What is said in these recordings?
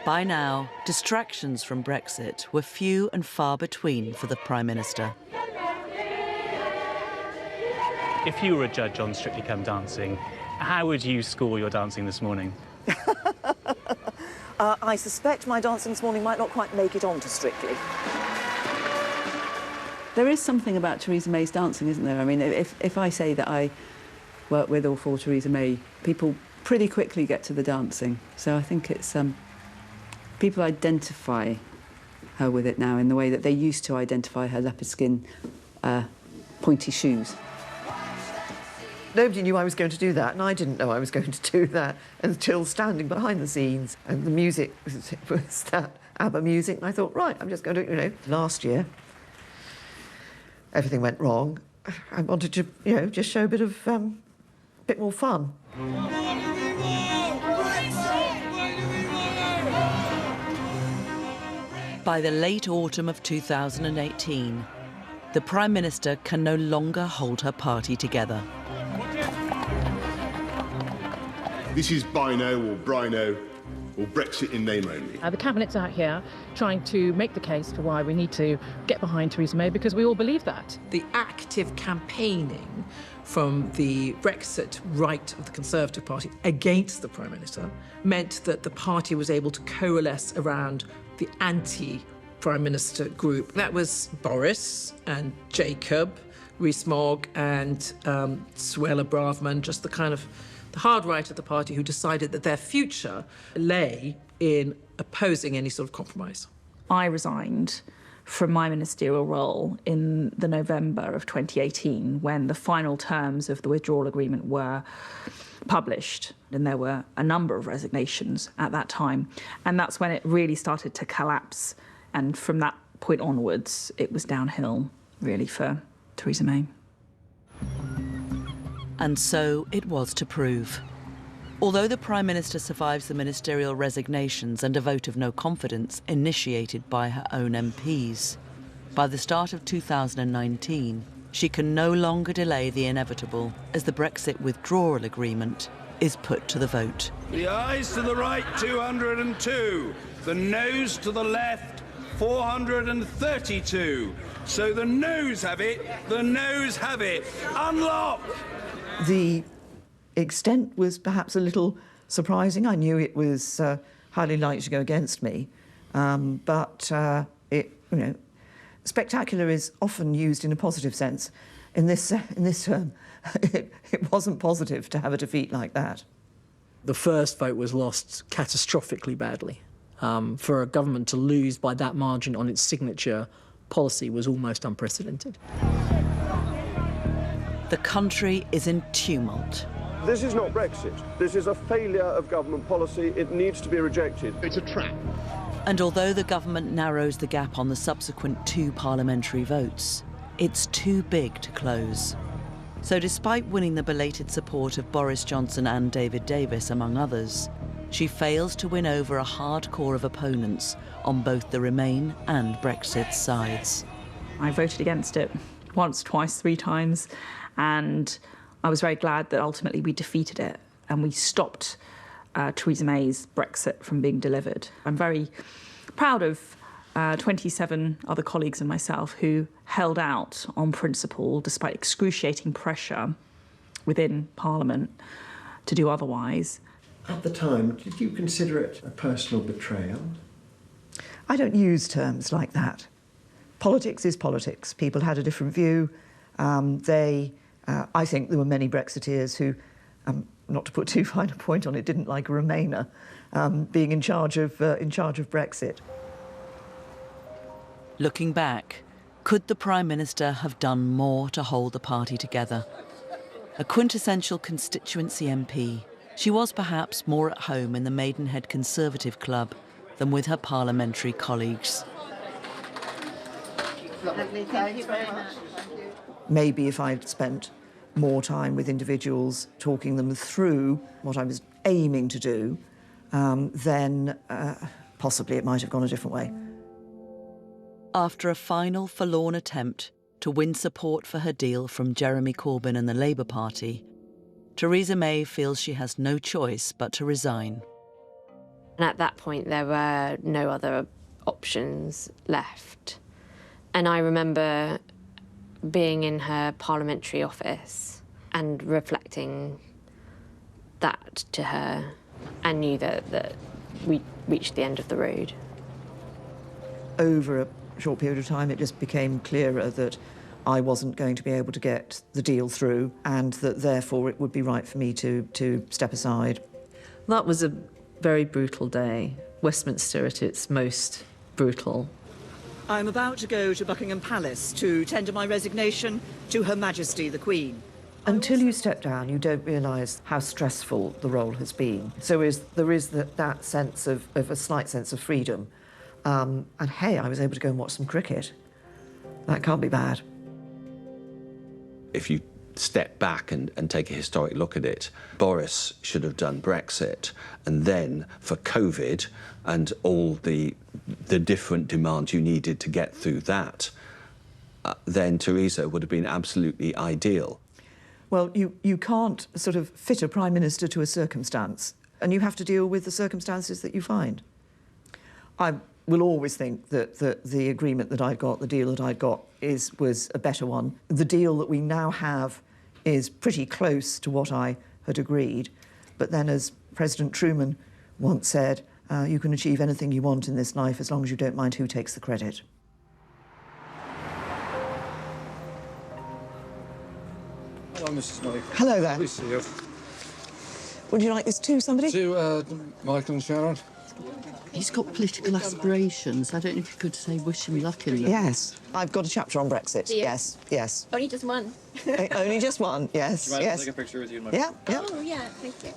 By now, distractions from Brexit were few and far between for the Prime Minister. If you were a judge on Strictly Come Dancing, how would you score your dancing this morning? I suspect my dancing this morning might not quite make it on to Strictly. There is something about Theresa May's dancing, isn't there? I mean, if I say that I work with or for Theresa May, people pretty quickly get to the dancing. So I think it's... people identify her with it now in the way that they used to identify her leopard skin, pointy shoes. Nobody knew I was going to do that, and I didn't know I was going to do that until standing behind the scenes. And the music was that ABBA music, and I thought, right, I'm just going to, Last year, everything went wrong. I wanted to, just show a bit more fun. By the late autumn of 2018, the Prime Minister can no longer hold her party together. This is Bino or Brino or Brexit in name only. The Cabinet's out here trying to make the case for why we need to get behind Theresa May, because we all believe that. The active campaigning from the Brexit right of the Conservative Party against the Prime Minister meant that the party was able to coalesce around the anti-Prime Minister group. That was Boris and Jacob, Rees-Mogg and Suella Braverman, just the hard right of the party who decided that their future lay in opposing any sort of compromise. I resigned from my ministerial role in the November of 2018 when the final terms of the withdrawal agreement were published, and there were a number of resignations at that time. And that's when it really started to collapse. And from that point onwards, it was downhill, really, for Theresa May. And so it was to prove. Although the Prime Minister survives the ministerial resignations and a vote of no confidence initiated by her own MPs, by the start of 2019, she can no longer delay the inevitable as the Brexit withdrawal agreement is put to the vote. The ayes to the right, 202. The noes to the left, 432. So the noes have it, the noes have it. Unlock! The extent was perhaps a little surprising. I knew it was highly likely to go against me, but spectacular is often used in a positive sense. In this term, it wasn't positive to have a defeat like that. The first vote was lost catastrophically badly. For a government to lose by that margin on its signature policy was almost unprecedented. The country is in tumult. This is not Brexit. This is a failure of government policy. It needs to be rejected. It's a trap. And although the government narrows the gap on the subsequent 2 parliamentary votes, it's too big to close. So despite winning the belated support of Boris Johnson and David Davis, among others, she fails to win over a hard core of opponents on both the Remain and Brexit sides. I voted against it once, twice, 3 times, and I was very glad that ultimately we defeated it and we stopped Theresa May's Brexit from being delivered. I'm very proud of 27 other colleagues and myself who held out on principle despite excruciating pressure within Parliament to do otherwise. At the time, did you consider it a personal betrayal? I don't use terms like that. Politics is politics. People had a different view. I think there were many Brexiteers who, not to put too fine a point on it, didn't like a Remainer being in charge of Brexit. Looking back, could the Prime Minister have done more to hold the party together? A quintessential constituency MP, she was perhaps more at home in the Maidenhead Conservative Club than with her parliamentary colleagues. Lovely. Thank you very much. Maybe if I'd spent more time with individuals, talking them through what I was aiming to do, then possibly it might have gone a different way. After a final forlorn attempt to win support for her deal from Jeremy Corbyn and the Labour Party, Theresa May feels she has no choice but to resign. And at that point, there were no other options left. And I remember being in her parliamentary office and reflecting that to her, and knew that we reached the end of the road. Over a short period of time, it just became clearer that I wasn't going to be able to get the deal through, and that therefore it would be right for me to step aside. That was a very brutal day. Westminster at its most brutal. I'm about to go to Buckingham Palace to tender my resignation to Her Majesty the Queen. Until you step down, you don't realise how stressful the role has been. So there is that sense of a slight sense of freedom. And hey, I was able to go and watch some cricket. That can't be bad. If you step back and take a historic look at it, Boris should have done Brexit, and then for COVID and all the different demands you needed to get through that, then Theresa would have been absolutely ideal. Well, you can't sort of fit a Prime Minister to a circumstance, and you have to deal with the circumstances that you find. I will always think that the agreement that I got, the deal that I got, was a better one. The deal that we now have is pretty close to what I had agreed, but then, as President Truman once said, you can achieve anything you want in this life as long as you don't mind who takes the credit. Hello, Mrs. May. Hello there. Please see you. Would you like this too, somebody? To Michael and Sharon. He's got political aspirations. I don't know if you could say wish him luck in them. Yes. I've got a chapter on Brexit. Do you? Yes, yes. Only just one. Only just one, yes, Do you mind if I yes. take a picture with you and my Yeah, yeah. Oh, yeah, thank you.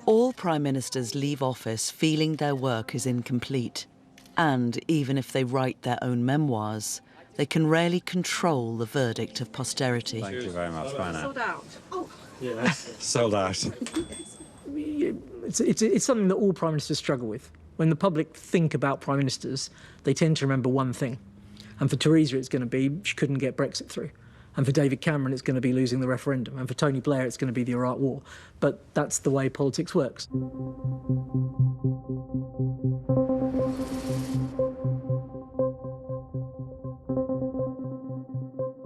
All Prime Ministers leave office feeling their work is incomplete. And even if they write their own memoirs, they can rarely control the verdict of posterity. Thank you very much. Bye now. Sold out. Oh. Yeah. Sold out. It's something that all Prime Ministers struggle with. When the public think about Prime Ministers, they tend to remember one thing. And for Theresa, it's going to be she couldn't get Brexit through. And for David Cameron, it's going to be losing the referendum. And for Tony Blair, it's going to be the Iraq War. But that's the way politics works.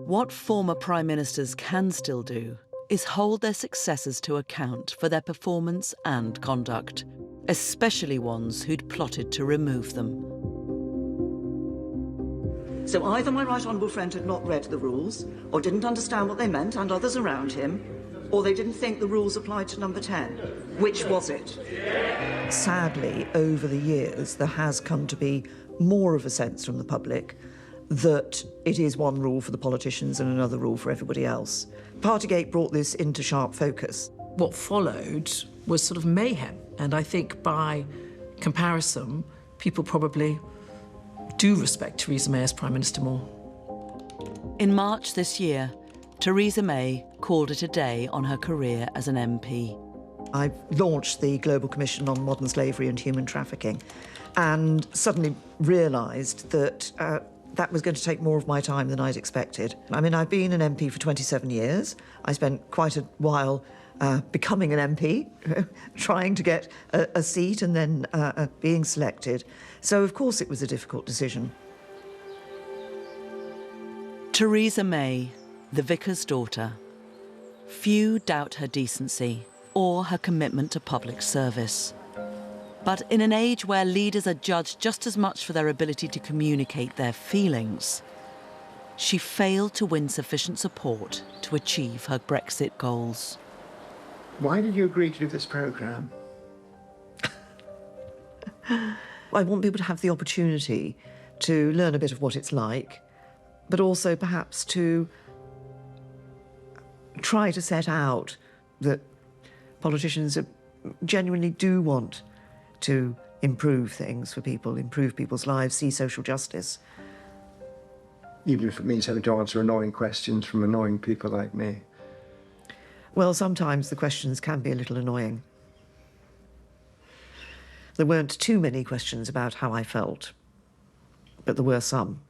What former Prime Ministers can still do is hold their successors to account for their performance and conduct, especially ones who'd plotted to remove them. So either my right honourable friend had not read the rules, or didn't understand what they meant, and others around him, or they didn't think the rules applied to number 10. Which was it? Sadly, over the years, there has come to be more of a sense from the public that it is one rule for the politicians and another rule for everybody else. Partygate brought this into sharp focus. What followed was sort of mayhem. And I think by comparison, people probably do respect Theresa May as Prime Minister more. In March this year, Theresa May called it a day on her career as an MP. I launched the Global Commission on Modern Slavery and Human Trafficking, and suddenly realised that that was going to take more of my time than I'd expected. I mean, I've been an MP for 27 years. I spent quite a while becoming an MP, trying to get a seat and then being selected. So, of course, it was a difficult decision. Theresa May, the vicar's daughter. Few doubt her decency or her commitment to public service. But in an age where leaders are judged just as much for their ability to communicate their feelings, she failed to win sufficient support to achieve her Brexit goals. Why did you agree to do this programme? I want people to have the opportunity to learn a bit of what it's like, but also perhaps to try to set out that politicians genuinely do want to improve things for people, improve people's lives, see social justice. Even if it means having to answer annoying questions from annoying people like me. Well, sometimes the questions can be a little annoying. There weren't too many questions about how I felt, but there were some.